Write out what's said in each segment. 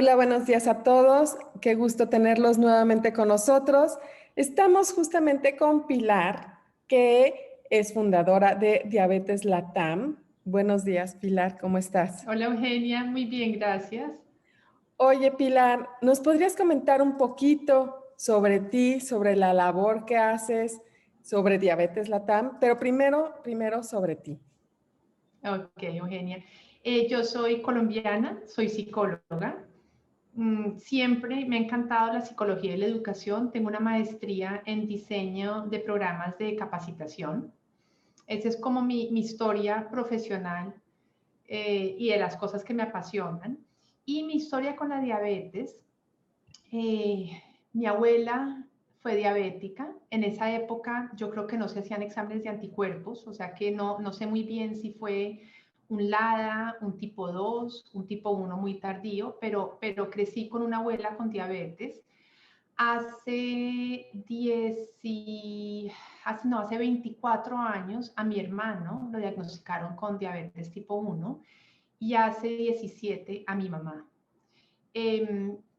Hola, buenos días a todos. Qué gusto tenerlos nuevamente con nosotros. Estamos justamente con Pilar, que es fundadora de Diabetes Latam. Buenos días, Pilar, ¿cómo estás? Hola Eugenia, muy bien, gracias. Oye, Pilar, ¿nos podrías comentar un poquito sobre ti, sobre la labor que haces, sobre Diabetes Latam? Pero primero sobre ti. Ok, Eugenia. Yo soy colombiana, soy psicóloga. Siempre me ha encantado la psicología y la educación. Tengo una maestría en diseño de programas de capacitación. Esa es como mi historia profesional y de las cosas que me apasionan. Y mi historia con la diabetes. Mi abuela fue diabética. En esa época yo creo que no se hacían exámenes de anticuerpos, o sea que no sé muy bien si fue un LADA, un tipo 2, un tipo 1 muy tardío, pero crecí con una abuela con diabetes. Hace 10 y, hace 24 años a mi hermano lo diagnosticaron con diabetes tipo 1 y hace 17 a mi mamá.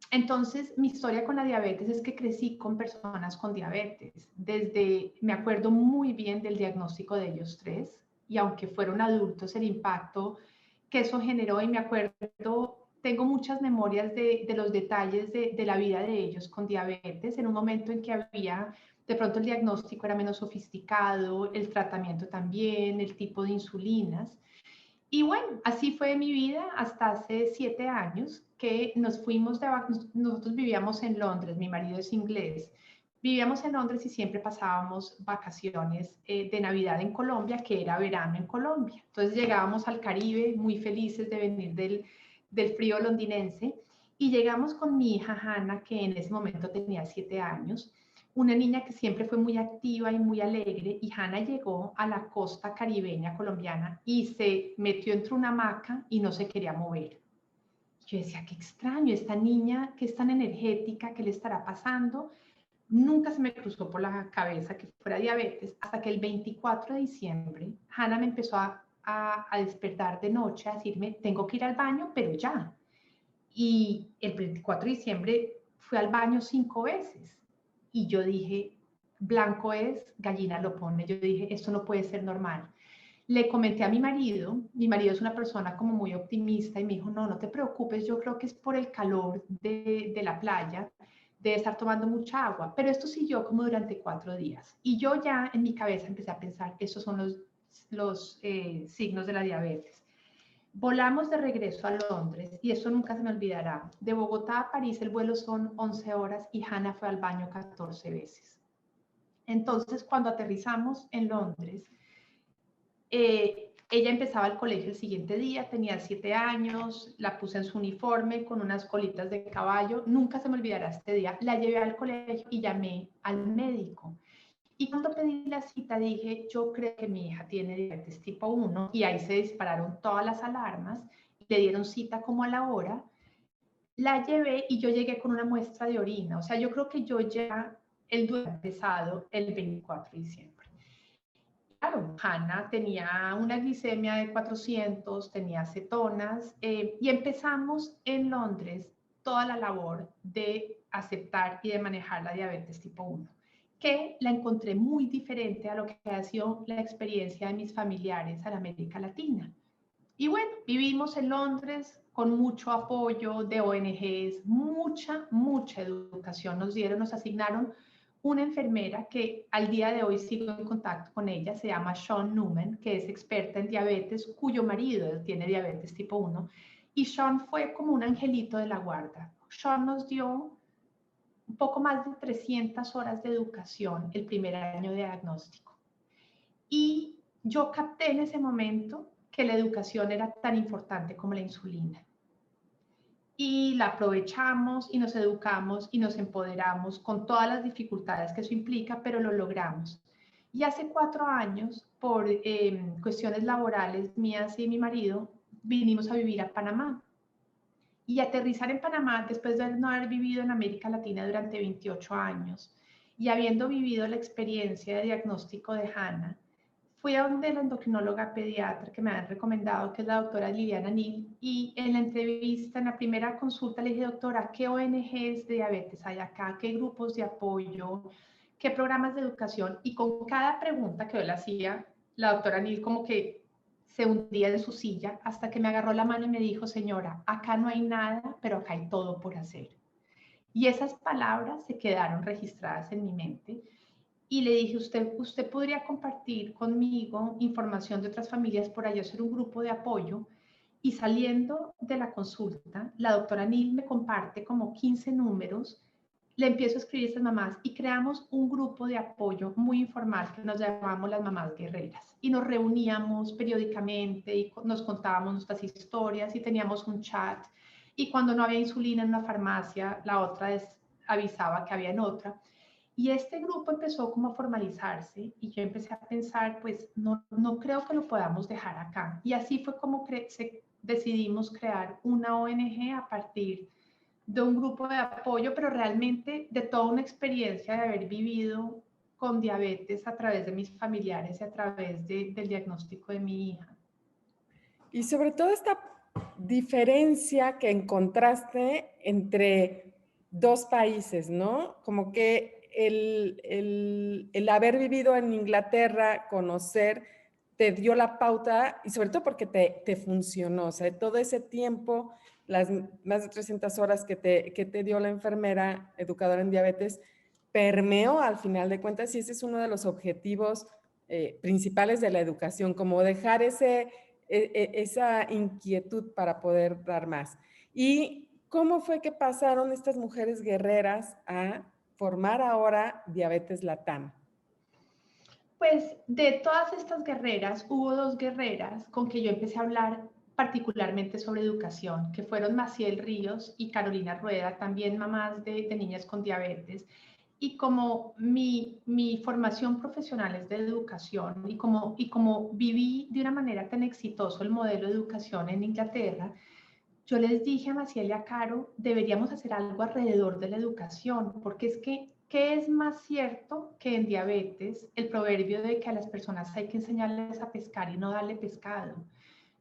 Entonces, mi historia con la diabetes es que crecí con personas con diabetes. Me acuerdo muy bien del diagnóstico de ellos tres, y aunque fueron adultos, el impacto que eso generó, y me acuerdo, tengo muchas memorias de los detalles de la vida de ellos con diabetes, en un momento en que había, de pronto el diagnóstico era menos sofisticado, el tratamiento también, el tipo de insulinas. Y bueno, así fue mi vida hasta hace 7 años que nos fuimos nosotros vivíamos en Londres, mi marido es inglés, vivíamos en Londres y siempre pasábamos vacaciones de Navidad en Colombia, que era verano en Colombia. Entonces llegábamos al Caribe muy felices de venir del frío londinense y llegamos con mi hija Hannah, que en ese momento tenía 7 años, una niña que siempre fue muy activa y muy alegre, y Hannah llegó a la costa caribeña colombiana y se metió entre una hamaca y no se quería mover. Yo decía, qué extraño, esta niña que es tan energética, ¿qué le estará pasando? Nunca se me cruzó por la cabeza que fuera diabetes, hasta que el 24 de diciembre, Hannah me empezó a despertar de noche, a decirme, tengo que ir al baño, pero ya. Y el 24 de diciembre fui al baño 5 veces. Y yo dije, blanco es, gallina lo pone. Yo dije, esto no puede ser normal. Le comenté a mi marido es una persona como muy optimista y me dijo, no te preocupes, yo creo que es por el calor de la playa, de estar tomando mucha agua, pero esto siguió como durante 4 días. Y yo ya en mi cabeza empecé a pensar, estos son los signos de la diabetes. Volamos de regreso a Londres y eso nunca se me olvidará. De Bogotá a París el vuelo son 11 horas y Hannah fue al baño 14 veces. Entonces, cuando aterrizamos en Londres, ella empezaba el colegio el siguiente día, tenía 7 años, la puse en su uniforme con unas colitas de caballo, nunca se me olvidará este día, la llevé al colegio y llamé al médico. Y cuando pedí la cita dije, yo creo que mi hija tiene diabetes tipo 1 y ahí se dispararon todas las alarmas, le dieron cita como a la hora, la llevé y yo llegué con una muestra de orina, o sea, yo creo que yo ya el duelo empezado el 24 de diciembre. Claro, Hannah tenía una glicemia de 400, tenía cetonas y empezamos en Londres toda la labor de aceptar y de manejar la diabetes tipo 1, que la encontré muy diferente a lo que ha sido la experiencia de mis familiares en América Latina. Y bueno, vivimos en Londres con mucho apoyo de ONGs, mucha educación nos dieron, nos asignaron una enfermera que al día de hoy sigo en contacto con ella, se llama Sean Newman, que es experta en diabetes, cuyo marido tiene diabetes tipo 1, y Sean fue como un angelito de la guarda. Sean nos dio un poco más de 300 horas de educación el primer año de diagnóstico. Y yo capté en ese momento que la educación era tan importante como la insulina. Y la aprovechamos y nos educamos y nos empoderamos con todas las dificultades que eso implica, pero lo logramos. Y hace 4 años, por cuestiones laborales mías y mi marido, vinimos a vivir a Panamá. Y aterrizar en Panamá, después de no haber vivido en América Latina durante 28 años y habiendo vivido la experiencia de diagnóstico de Hannah, fui a donde la endocrinóloga pediatra que me han recomendado, que es la doctora Liliana Nil, y en la entrevista, en la primera consulta, le dije, doctora, ¿qué ONGs de diabetes hay acá? ¿Qué grupos de apoyo? ¿Qué programas de educación? Y con cada pregunta que yo le hacía, la doctora Nil como que se hundía en su silla hasta que me agarró la mano y me dijo, señora, acá no hay nada, pero acá hay todo por hacer. Y esas palabras se quedaron registradas en mi mente y le dije, usted podría compartir conmigo información de otras familias por ahí, hacer un grupo de apoyo. Y saliendo de la consulta, la doctora Nil me comparte como 15 números, le empiezo a escribir a estas mamás y creamos un grupo de apoyo muy informal que nos llamamos las mamás guerreras. Y nos reuníamos periódicamente y nos contábamos nuestras historias y teníamos un chat. Y cuando no había insulina en una farmacia, la otra avisaba que había en otra. Y este grupo empezó como a formalizarse y yo empecé a pensar, pues no creo que lo podamos dejar acá. Y así fue como decidimos crear una ONG a partir de un grupo de apoyo, pero realmente de toda una experiencia de haber vivido con diabetes a través de mis familiares y a través del diagnóstico de mi hija. Y sobre todo esta diferencia que encontraste entre dos países, ¿no? Como que el haber vivido en Inglaterra, conocer, te dio la pauta y sobre todo porque te funcionó, o sea, todo ese tiempo, las más de 300 horas que te dio la enfermera educadora en diabetes, permeó al final de cuentas y ese es uno de los objetivos principales de la educación, como dejar esa inquietud para poder dar más. ¿Y cómo fue que pasaron estas mujeres guerreras a formar ahora Diabetes Latam? Pues de todas estas guerreras, hubo dos guerreras con que yo empecé a hablar particularmente sobre educación, que fueron Maciel Ríos y Carolina Rueda, también mamás de niñas con diabetes. Y como mi formación profesional es de educación y como viví de una manera tan exitoso el modelo de educación en Inglaterra, yo les dije a Maciel y a Caro, deberíamos hacer algo alrededor de la educación, porque es que, ¿qué es más cierto que en diabetes el proverbio de que a las personas hay que enseñarles a pescar y no darle pescado?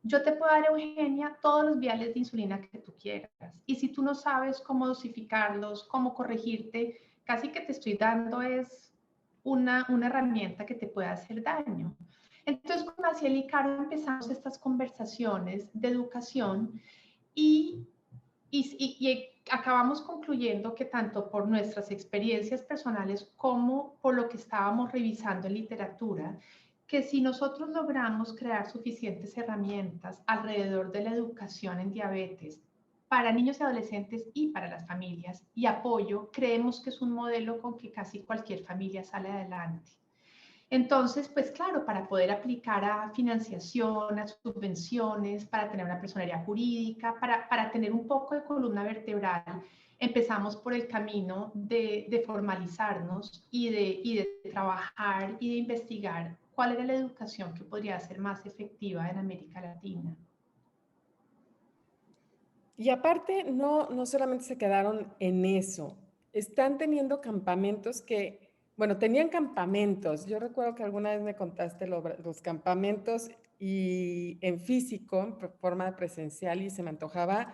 Yo te puedo dar, Eugenia, todos los viales de insulina que tú quieras. Y si tú no sabes cómo dosificarlos, cómo corregirte, casi que te estoy dando es una herramienta que te puede hacer daño. Entonces, con Maciel y Caro empezamos estas conversaciones de educación y, y acabamos concluyendo que tanto por nuestras experiencias personales como por lo que estábamos revisando en literatura, que si nosotros logramos crear suficientes herramientas alrededor de la educación en diabetes para niños y adolescentes y para las familias y apoyo, creemos que es un modelo con que casi cualquier familia sale adelante. Entonces, pues claro, para poder aplicar a financiación, a subvenciones, para tener una personería jurídica, para tener un poco de columna vertebral, empezamos por el camino de formalizarnos y de trabajar y de investigar cuál era la educación que podría ser más efectiva en América Latina. Y aparte, no solamente se quedaron en eso, están teniendo campamentos que, bueno, tenían campamentos. Yo recuerdo que alguna vez me contaste los campamentos y en físico, en forma presencial, y se me antojaba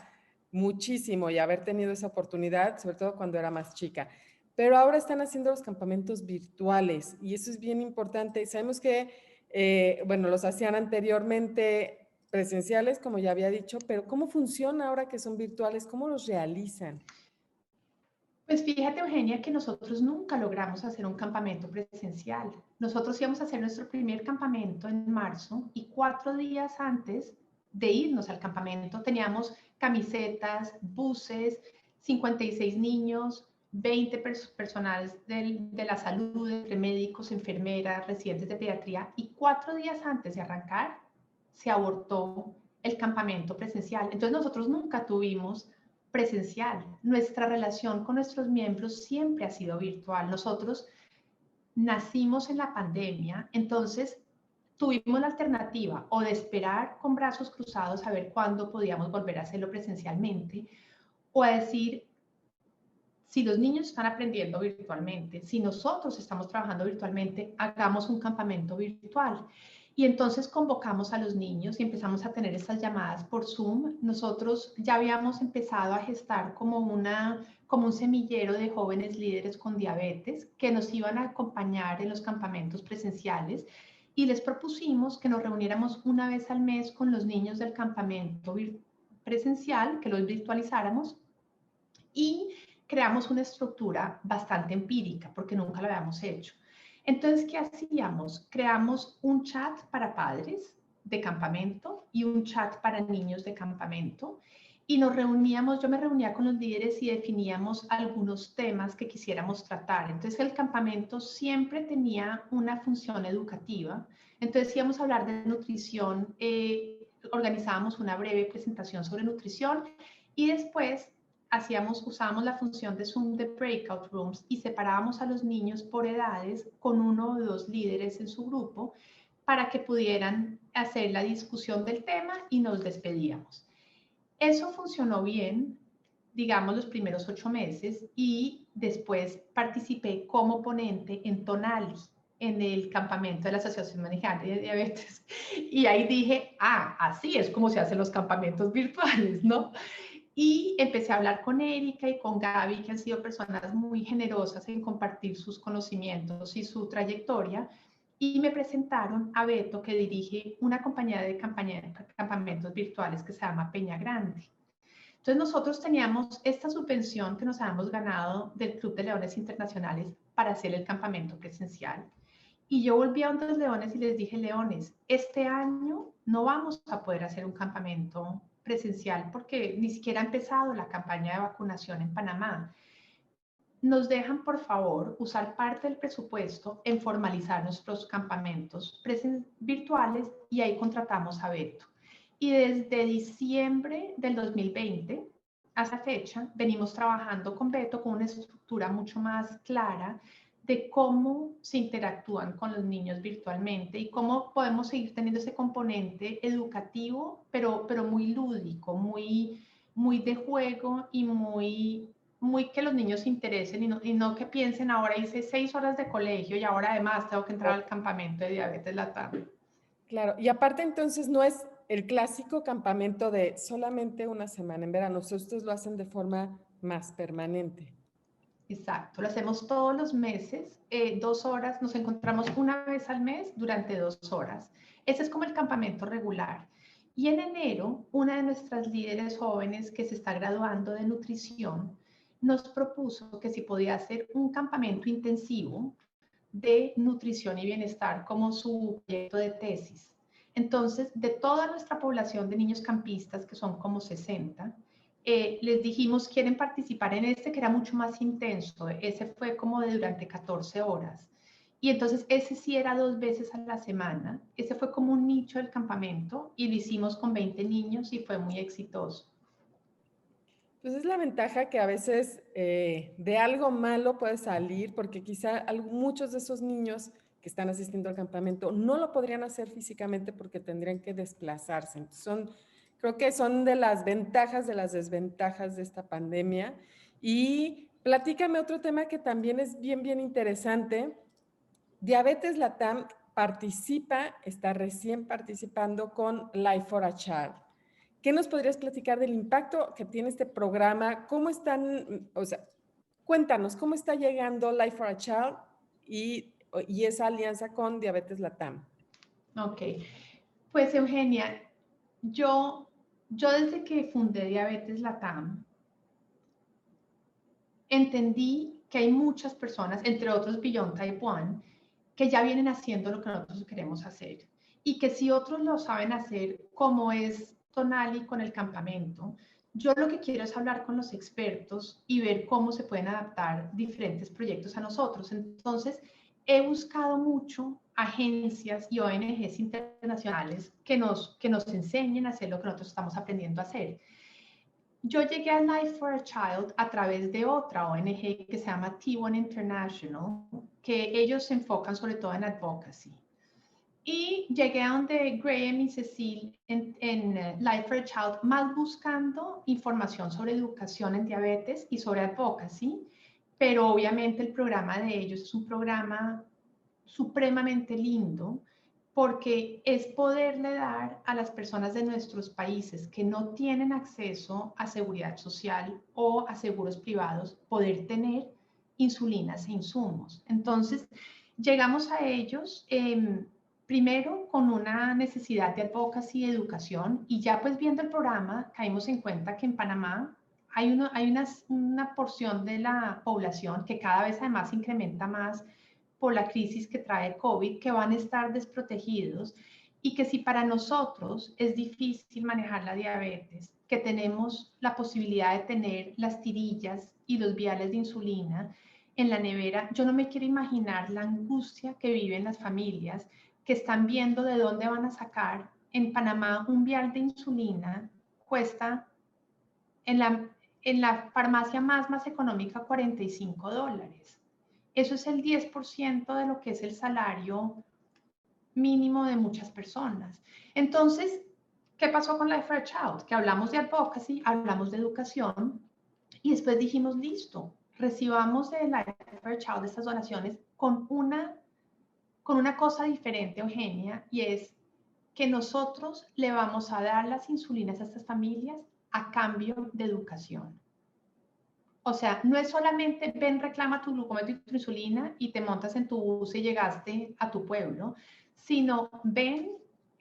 muchísimo y haber tenido esa oportunidad, sobre todo cuando era más chica. Pero ahora están haciendo los campamentos virtuales y eso es bien importante. Sabemos que, bueno, los hacían anteriormente presenciales, como ya había dicho, pero ¿cómo funciona ahora que son virtuales? ¿Cómo los realizan? Pues fíjate, Eugenia, que nosotros nunca logramos hacer un campamento presencial. Nosotros íbamos a hacer nuestro primer campamento en marzo y 4 días antes de irnos al campamento teníamos camisetas, buses, 56 niños, 20 personales de la salud, entre médicos, enfermeras, residentes de pediatría, y 4 días antes de arrancar se abortó el campamento presencial. Entonces nosotros nunca tuvimos presencial. Nuestra relación con nuestros miembros siempre ha sido virtual. Nosotros nacimos en la pandemia, entonces tuvimos la alternativa o de esperar con brazos cruzados a ver cuándo podíamos volver a hacerlo presencialmente, o a decir, si los niños están aprendiendo virtualmente, si nosotros estamos trabajando virtualmente, hagamos un campamento virtual. Y entonces convocamos a los niños y empezamos a tener estas llamadas por Zoom. Nosotros ya habíamos empezado a gestar como un semillero de jóvenes líderes con diabetes que nos iban a acompañar en los campamentos presenciales y les propusimos que nos reuniéramos una vez al mes con los niños del campamento presencial, que los virtualizáramos y creamos una estructura bastante empírica porque nunca lo habíamos hecho. Entonces, ¿qué hacíamos? Creamos un chat para padres de campamento y un chat para niños de campamento y nos reuníamos, yo me reunía con los líderes y definíamos algunos temas que quisiéramos tratar. Entonces, el campamento siempre tenía una función educativa. Entonces, íbamos a hablar de nutrición, organizábamos una breve presentación sobre nutrición y después usábamos la función de Zoom de breakout rooms y separábamos a los niños por edades con uno o dos líderes en su grupo para que pudieran hacer la discusión del tema y nos despedíamos. Eso funcionó bien, digamos, los primeros 8 meses y después participé como ponente en Tonali, en el campamento de la Asociación Mexicana de Diabetes. Y ahí dije, así es como se hacen los campamentos virtuales, ¿no? Y empecé a hablar con Erika y con Gaby, que han sido personas muy generosas en compartir sus conocimientos y su trayectoria. Y me presentaron a Beto, que dirige una compañía de campamentos virtuales que se llama Peña Grande. Entonces nosotros teníamos esta subvención que nos habíamos ganado del Club de Leones Internacionales para hacer el campamento presencial. Y yo volví a los Leones y les dije, Leones, este año no vamos a poder hacer un campamento presencial porque ni siquiera ha empezado la campaña de vacunación en Panamá. Nos dejan, por favor, usar parte del presupuesto en formalizar nuestros campamentos virtuales y ahí contratamos a Beto. Y desde diciembre del 2020 hasta fecha venimos trabajando con Beto con una estructura mucho más clara de cómo se interactúan con los niños virtualmente y cómo podemos seguir teniendo ese componente educativo, pero muy lúdico, muy de juego y muy que los niños se interesen y no que piensen ahora hice 6 horas de colegio y ahora además tengo que entrar al campamento de diabetes latam. Claro, y aparte entonces no es el clásico campamento de solamente una semana en verano, ustedes lo hacen de forma más permanente. Exacto, lo hacemos todos los meses, 2 horas, nos encontramos una vez al mes durante 2 horas. Ese es como el campamento regular. Y en enero, una de nuestras líderes jóvenes que se está graduando de nutrición nos propuso que si podía hacer un campamento intensivo de nutrición y bienestar como su proyecto de tesis. Entonces, de toda nuestra población de niños campistas, que son como 60, les dijimos, ¿quieren participar en este que era mucho más intenso? Ese fue como de durante 14 horas. Y entonces ese sí era 2 veces a la semana. Ese fue como un nicho del campamento y lo hicimos con 20 niños y fue muy exitoso. Pues es la ventaja que a veces de algo malo puede salir, porque quizá muchos de esos niños que están asistiendo al campamento no lo podrían hacer físicamente porque tendrían que desplazarse. Entonces creo que son de las ventajas de las desventajas de esta pandemia. Y platícame otro tema que también es bien interesante. Diabetes Latam está recién participando con Life for a Child. ¿Qué nos podrías platicar del impacto que tiene este programa? ¿Cómo están, o sea, cuéntanos, cómo está llegando Life for a Child y esa alianza con Diabetes Latam? Ok, pues Eugenia, yo desde que fundé Diabetes Latam, entendí que hay muchas personas, entre otros Beyond Type 1, que ya vienen haciendo lo que nosotros queremos hacer. Y que si otros lo saben hacer, como es Tonali con el campamento, yo lo que quiero es hablar con los expertos y ver cómo se pueden adaptar diferentes proyectos a nosotros. Entonces, he buscado mucho agencias y ONGs internacionales que nos enseñen a hacer lo que nosotros estamos aprendiendo a hacer. Yo llegué a Life for a Child a través de otra ONG que se llama T1 International, que ellos se enfocan sobre todo en advocacy. Y llegué a donde Graham y Cecil en Life for a Child, más buscando información sobre educación en diabetes y sobre advocacy, pero obviamente el programa de ellos es un programa supremamente lindo, porque es poderle dar a las personas de nuestros países que no tienen acceso a seguridad social o a seguros privados, poder tener insulinas e insumos. Entonces, llegamos a ellos primero con una necesidad de advocacy y educación, y ya pues viendo el programa caímos en cuenta que en Panamá hay una porción de la población que cada vez además incrementa más por la crisis que trae COVID, que van a estar desprotegidos, y que si para nosotros es difícil manejar la diabetes, que tenemos la posibilidad de tener las tirillas y los viales de insulina en la nevera, yo no me quiero imaginar la angustia que viven las familias que están viendo de dónde van a sacar. En Panamá un vial de insulina cuesta en la farmacia más económica $45. Eso es el 10% de lo que es el salario mínimo de muchas personas. Entonces, ¿qué pasó con Life for a Child? Que hablamos de advocacy, hablamos de educación, y después dijimos, listo, recibamos de Life for a Child estas donaciones con una cosa diferente, Eugenia, y es que nosotros le vamos a dar las insulinas a estas familias a cambio de educación. O sea, no es solamente ven, reclama tu glucómetro y tu insulina y te montas en tu bus y llegaste a tu pueblo, sino ven,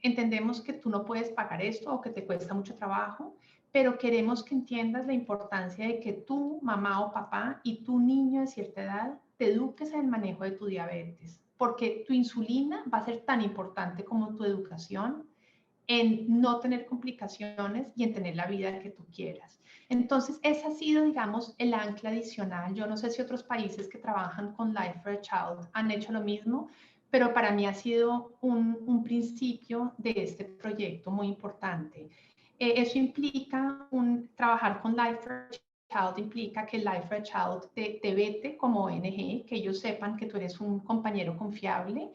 entendemos que tú no puedes pagar esto o que te cuesta mucho trabajo, pero queremos que entiendas la importancia de que tú, mamá o papá, y tu niño de cierta edad, te eduques en el manejo de tu diabetes, porque tu insulina va a ser tan importante como tu educación en no tener complicaciones y en tener la vida que tú quieras. Entonces, ese ha sido, digamos, el ancla adicional. Yo no sé si otros países que trabajan con Life for a Child han hecho lo mismo, pero para mí ha sido un principio de este proyecto muy importante. Eso implica trabajar con Life for a Child, implica que Life for a Child te vete como ONG, que ellos sepan que tú eres un compañero confiable.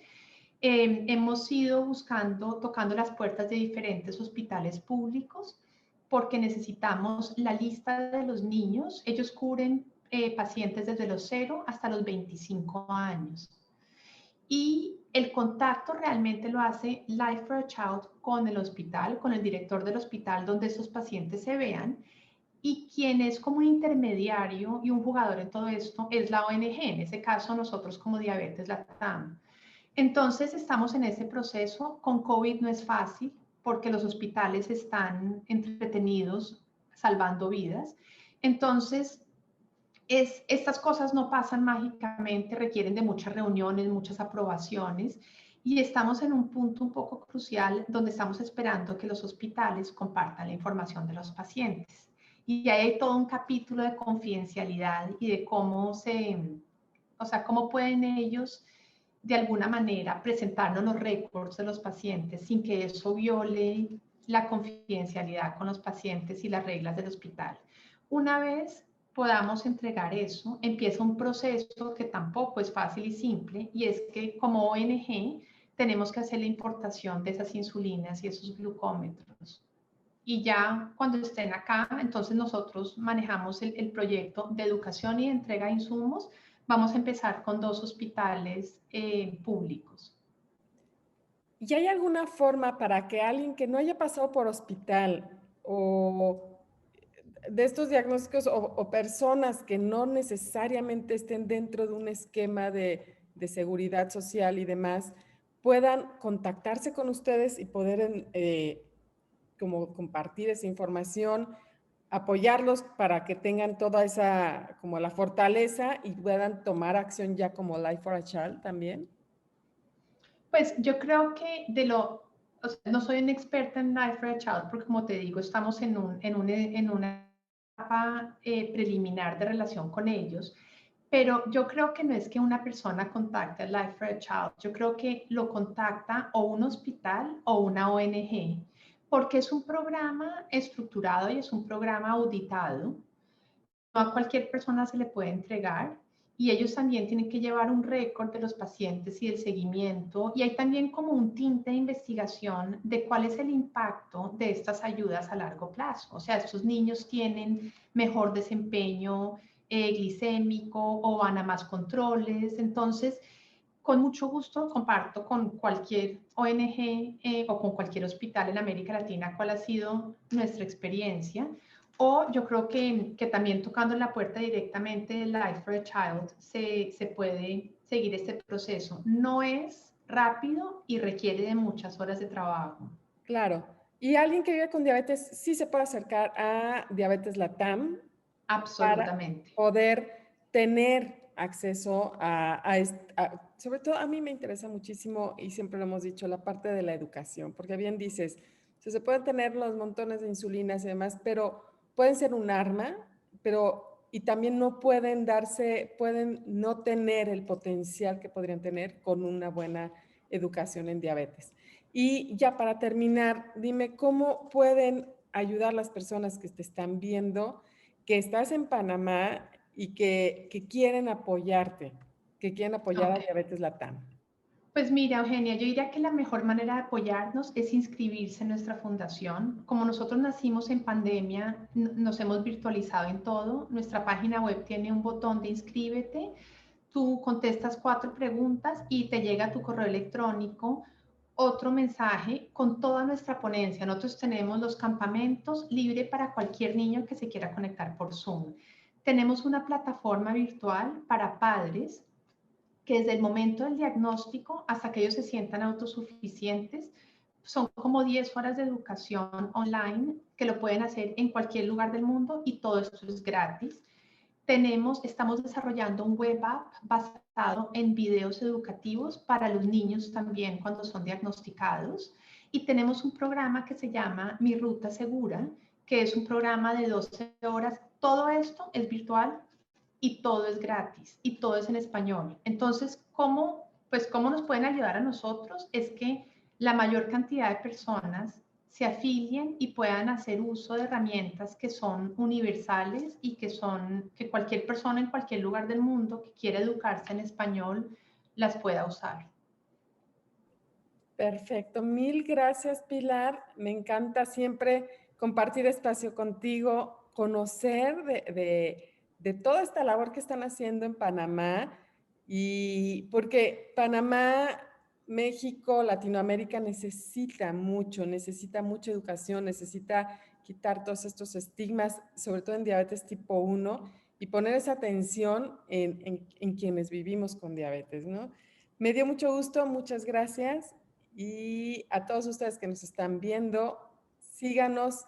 Hemos ido buscando, tocando las puertas de diferentes hospitales públicos porque necesitamos la lista de los niños. Ellos cubren pacientes desde los 0 hasta los 25 años. Y el contacto realmente lo hace Life for a Child con el hospital, con el director del hospital donde esos pacientes se vean. Y quien es como un intermediario y un jugador en todo esto es la ONG, en ese caso nosotros como Diabetes Latam. Entonces estamos en ese proceso. Con COVID no es fácil porque los hospitales están entretenidos salvando vidas. Entonces, estas cosas no pasan mágicamente, requieren de muchas reuniones, muchas aprobaciones, y estamos en un punto un poco crucial donde estamos esperando que los hospitales compartan la información de los pacientes. Y ahí hay todo un capítulo de confidencialidad y de cómo cómo pueden ellos de alguna manera presentarnos los récords de los pacientes sin que eso viole la confidencialidad con los pacientes y las reglas del hospital. Una vez podamos entregar eso, empieza un proceso que tampoco es fácil y simple, y es que como ONG tenemos que hacer la importación de esas insulinas y esos glucómetros. Y ya cuando estén acá, entonces nosotros manejamos el proyecto de educación y de entrega de insumos. Vamos a empezar con 2 hospitales públicos. ¿Y hay alguna forma para que alguien que no haya pasado por hospital o de estos diagnósticos o personas que no necesariamente estén dentro de un esquema de seguridad social y demás, puedan contactarse con ustedes y poder como compartir esa información, apoyarlos para que tengan toda esa, como la fortaleza y puedan tomar acción ya como Life for a Child también? Pues yo creo que o sea, no soy una experta en Life for a Child porque como te digo, estamos en una etapa preliminar de relación con ellos, pero yo creo que no es que una persona contacte a Life for a Child, yo creo que lo contacta o un hospital o una ONG, porque es un programa estructurado y es un programa auditado. No a cualquier persona se le puede entregar, y ellos también tienen que llevar un récord de los pacientes y el seguimiento, y hay también como un tinte de investigación de cuál es el impacto de estas ayudas a largo plazo. O sea, estos niños tienen mejor desempeño glicémico o van a más controles. Entonces, con mucho gusto comparto con cualquier ONG o con cualquier hospital en América Latina cuál ha sido nuestra experiencia. O yo creo que también tocando la puerta directamente de Life for a Child se puede seguir este proceso. No es rápido y requiere de muchas horas de trabajo. Claro. Y alguien que vive con diabetes sí se puede acercar a Diabetes Latam para Absolutamente. poder tener acceso sobre todo a mí me interesa muchísimo y siempre lo hemos dicho, la parte de la educación, porque bien dices, se pueden tener los montones de insulinas y demás, pero pueden ser un arma, y también no pueden pueden no tener el potencial que podrían tener con una buena educación en diabetes. Y ya para terminar, dime cómo pueden ayudar las personas que te están viendo, que estás en Panamá y que quieren apoyarte, que quieren apoyar a Ok. Diabetes Latam. Pues mira, Eugenia, yo diría que la mejor manera de apoyarnos es inscribirse en nuestra fundación. Como nosotros nacimos en pandemia, nos hemos virtualizado en todo. Nuestra página web tiene un botón de inscríbete. Tú contestas 4 preguntas y te llega a tu correo electrónico otro mensaje con toda nuestra ponencia. Nosotros tenemos los campamentos libre para cualquier niño que se quiera conectar por Zoom. Tenemos una plataforma virtual para padres que desde el momento del diagnóstico hasta que ellos se sientan autosuficientes, son como 10 horas de educación online que lo pueden hacer en cualquier lugar del mundo y todo esto es gratis. Estamos desarrollando un web app basado en videos educativos para los niños también cuando son diagnosticados. Y tenemos un programa que se llama Mi Ruta Segura, que es un programa de 12 horas. Todo esto es virtual y todo es gratis y todo es en español. Entonces, ¿cómo nos pueden ayudar a nosotros? Es que la mayor cantidad de personas se afilien y puedan hacer uso de herramientas que son universales y que cualquier persona en cualquier lugar del mundo que quiera educarse en español las pueda usar. Perfecto. Mil gracias, Pilar. Me encanta siempre compartir espacio contigo, conocer de toda esta labor que están haciendo en Panamá y porque Panamá, México, Latinoamérica necesita mucha educación, necesita quitar todos estos estigmas, sobre todo en diabetes tipo 1 y poner esa atención en quienes vivimos con diabetes, ¿no? Me dio mucho gusto, muchas gracias. Y a todos ustedes que nos están viendo, síganos,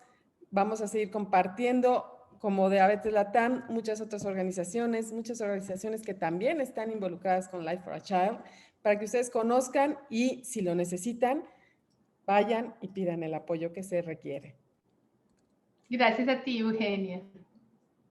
vamos a seguir compartiendo como Diabetes Latam, muchas organizaciones que también están involucradas con Life for a Child, para que ustedes conozcan y si lo necesitan, vayan y pidan el apoyo que se requiere. Gracias a ti, Eugenia.